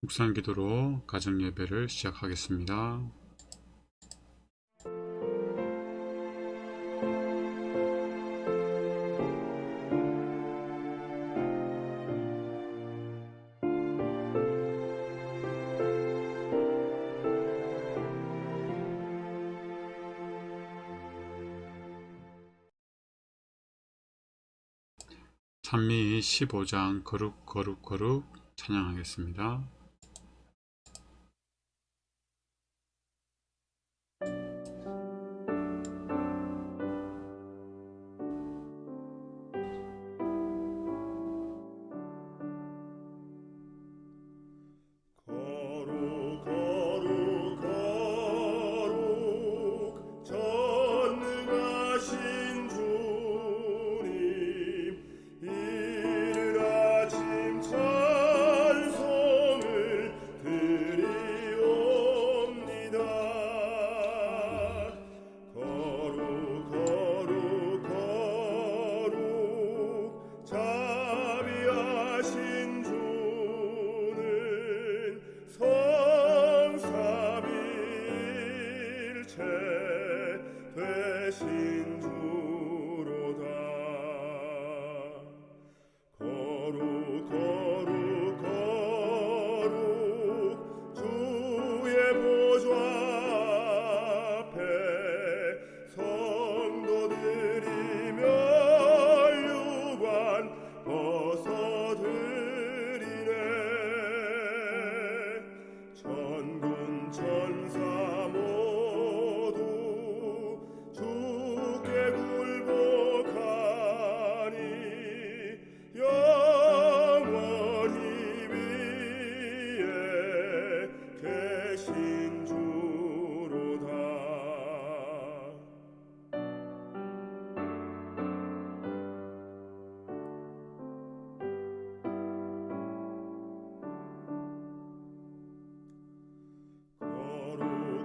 묵상 기도로 가정 예배를 시작하겠습니다. 찬미 15장 거룩 거룩 거룩 찬양하겠습니다. 거룩 거룩 거룩 전능하신 주님 이른 아침 찬송을 드리옵니다. 거룩 거룩 거룩 자비하신 주는 성삼일체 되신 주로다. 거룩 거룩 거룩 주의 보좌 앞에 성도들이 면류관 벗어드리네. 천군 천사 모두 주께 굴복하니 영원히 위에 계신 주로다. 거룩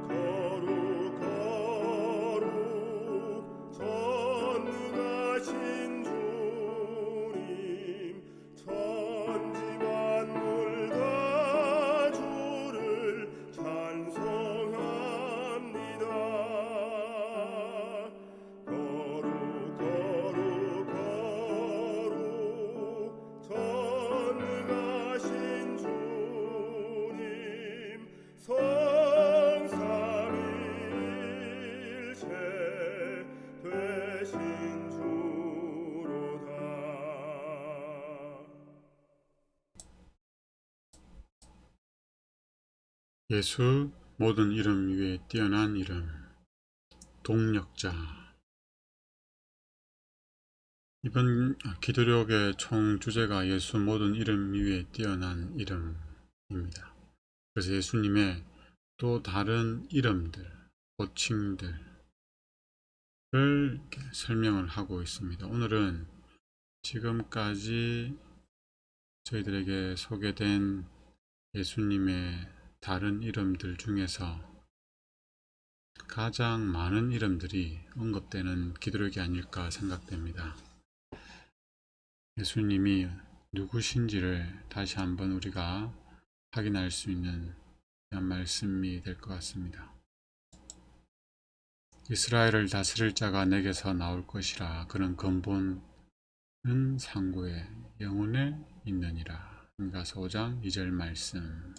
거룩 거룩 전능하신 주님 천지 만물 다 주를 찬송합니다. 거룩 거룩 거룩 전능하신 주님 성삼일체 되신 주로다. 예수 모든 이름 위에 뛰어난 이름 동력자. 이번 기도력의 총 주제가 예수 모든 이름 위에 뛰어난 이름입니다. 그래서 예수님의 또 다른 이름들, 호칭들을 이렇게 설명을 하고 있습니다. 오늘은 지금까지 저희들에게 소개된 예수님의 다른 이름들 중에서 가장 많은 이름들이 언급되는 기도력이 아닐까 생각됩니다. 예수님이 누구신지를 다시 한번 우리가 확인할 수 있는 그런 말씀이 될 것 같습니다. 이스라엘을 다스릴 자가 내게서 나올 것이라. 그는 근본은 상고의 영혼에 있느니라. 미가서 5장 2절 말씀.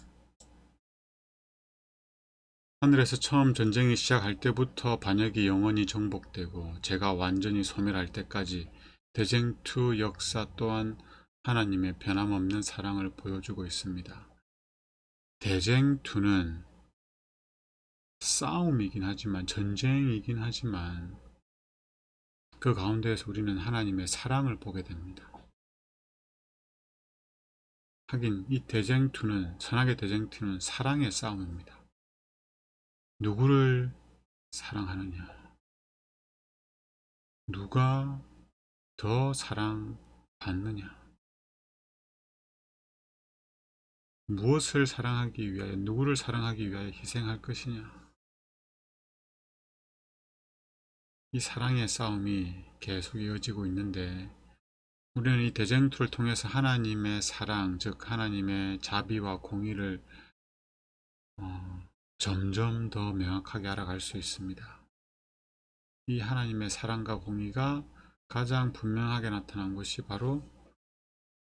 하늘에서 처음 전쟁이 시작할 때부터 반역이 영원히 정복되고 죄가 완전히 소멸할 때까지 대쟁투 역사 또한 하나님의 변함없는 사랑을 보여주고 있습니다. 대쟁투는 싸움이긴 하지만, 전쟁이긴 하지만 그 가운데에서 우리는 하나님의 사랑을 보게 됩니다. 하긴 이 대쟁투는, 선악의 대쟁투는 사랑의 싸움입니다. 누구를 사랑하느냐, 누가 더 사랑받느냐, 무엇을 사랑하기 위하여, 누구를 사랑하기 위하여 희생할 것이냐. 이 사랑의 싸움이 계속 이어지고 있는데 우리는 이 대쟁투를 통해서 하나님의 사랑, 즉 하나님의 자비와 공의를 점점 더 명확하게 알아갈 수 있습니다. 이 하나님의 사랑과 공의가 가장 분명하게 나타난 것이 바로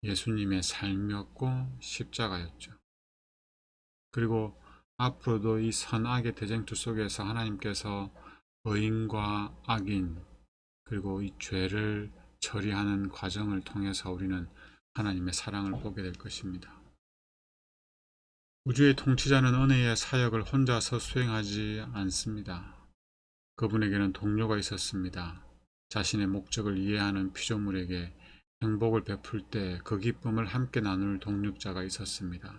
예수님의 삶이었고 십자가였죠. 그리고 앞으로도 이 선악의 대쟁투 속에서 하나님께서 의인과 악인 그리고 이 죄를 처리하는 과정을 통해서 우리는 하나님의 사랑을 보게 될 것입니다. 우주의 통치자는 은혜의 사역을 혼자서 수행하지 않습니다. 그분에게는 동료가 있었습니다. 자신의 목적을 이해하는 피조물에게 행복을 베풀 때 그 기쁨을 함께 나눌 동력자가 있었습니다.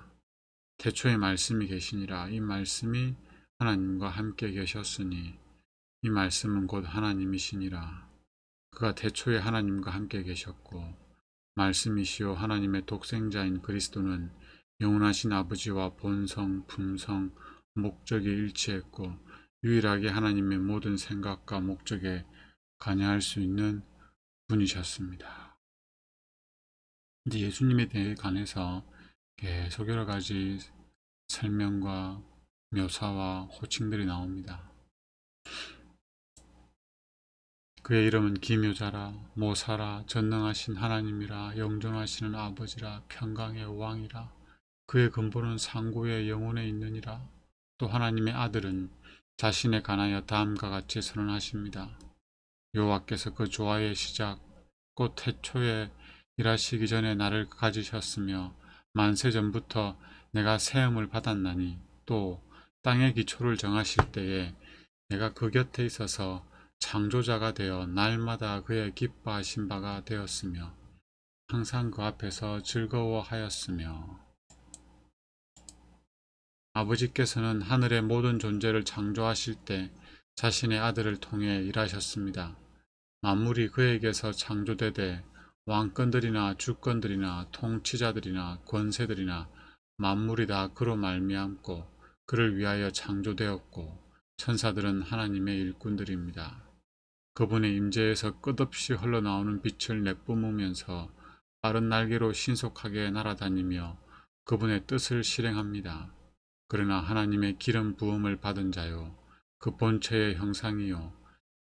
태초에 말씀이 계시니라. 이 말씀이 하나님과 함께 계셨으니 이 말씀은 곧 하나님이시니라. 그가 태초에 하나님과 함께 계셨고 말씀이시요 하나님의 독생자인 그리스도는 영원하신 아버지와 본성, 품성, 목적이 일치했고 유일하게 하나님의 모든 생각과 목적에 관여할 수 있는 분이셨습니다. 이제 예수님에 대해 관해서 계속 여러 가지 설명과 묘사와 호칭들이 나옵니다. 그의 이름은 기묘자라, 모사라, 전능하신 하나님이라, 영존하시는 아버지라, 평강의 왕이라, 그의 근본은 상고의 영혼에 있느니라. 또 하나님의 아들은 자신에 관하여 다음과 같이 선언하십니다. 여호와께서 그 조화의 시작, 곧 태초에 일하시기 전에 나를 가지셨으며 만세 전부터 내가 세움을 받았나니 또 땅의 기초를 정하실 때에 내가 그 곁에 있어서 창조자가 되어 날마다 그의 기뻐하신 바가 되었으며 항상 그 앞에서 즐거워하였으며 아버지께서는 하늘의 모든 존재를 창조하실 때 자신의 아들을 통해 일하셨습니다. 만물이 그에게서 창조되되 왕권들이나 주권들이나 통치자들이나 권세들이나 만물이 다 그로 말미암고 그를 위하여 창조되었고 천사들은 하나님의 일꾼들입니다. 그분의 임재에서 끝없이 흘러나오는 빛을 내뿜으면서 빠른 날개로 신속하게 날아다니며 그분의 뜻을 실행합니다. 그러나 하나님의 기름 부음을 받은 자요 그 본체의 형상이요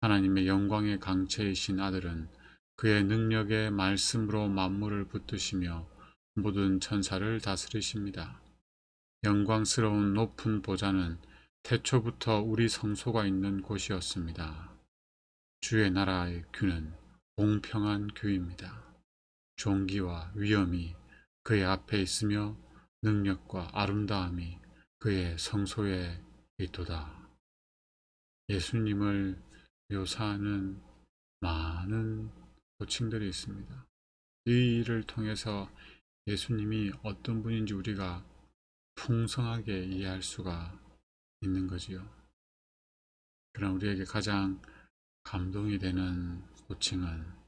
하나님의 영광의 강체이신 아들은 그의 능력의 말씀으로 만물을 붙드시며 모든 천사를 다스리십니다. 영광스러운 높은 보좌는 태초부터 우리 성소가 있는 곳이었습니다. 주의 나라의 규는 공평한 규입니다. 존귀와 위엄이 그의 앞에 있으며 능력과 아름다움이 그의 성소에 있도다. 예수님을 묘사하는 많은 호칭들이 있습니다. 이 일을 통해서 예수님이 어떤 분인지 우리가 풍성하게 이해할 수가 있는 거지요. 그러나 우리에게 가장 감동이 되는 호칭은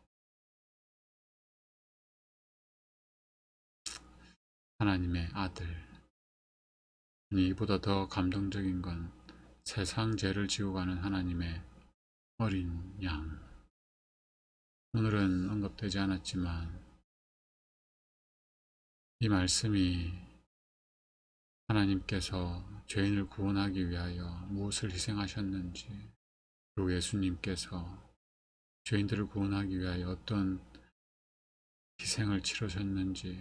하나님의 아들. 이보다 더 감동적인 건 세상 죄를 지고 가는 하나님의 어린 양. 오늘은 언급되지 않았지만 이 말씀이 하나님께서 죄인을 구원하기 위하여 무엇을 희생하셨는지, 그리고 예수님께서 죄인들을 구원하기 위하여 어떤 희생을 치르셨는지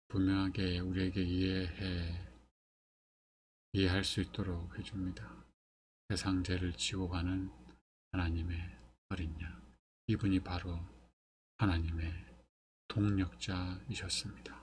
분명하게 우리에게 이해할 수 있도록 해줍니다. 세상 죄를 지고 가는 하나님의 어린 양. 이분이 바로 하나님의 동력자이셨습니다.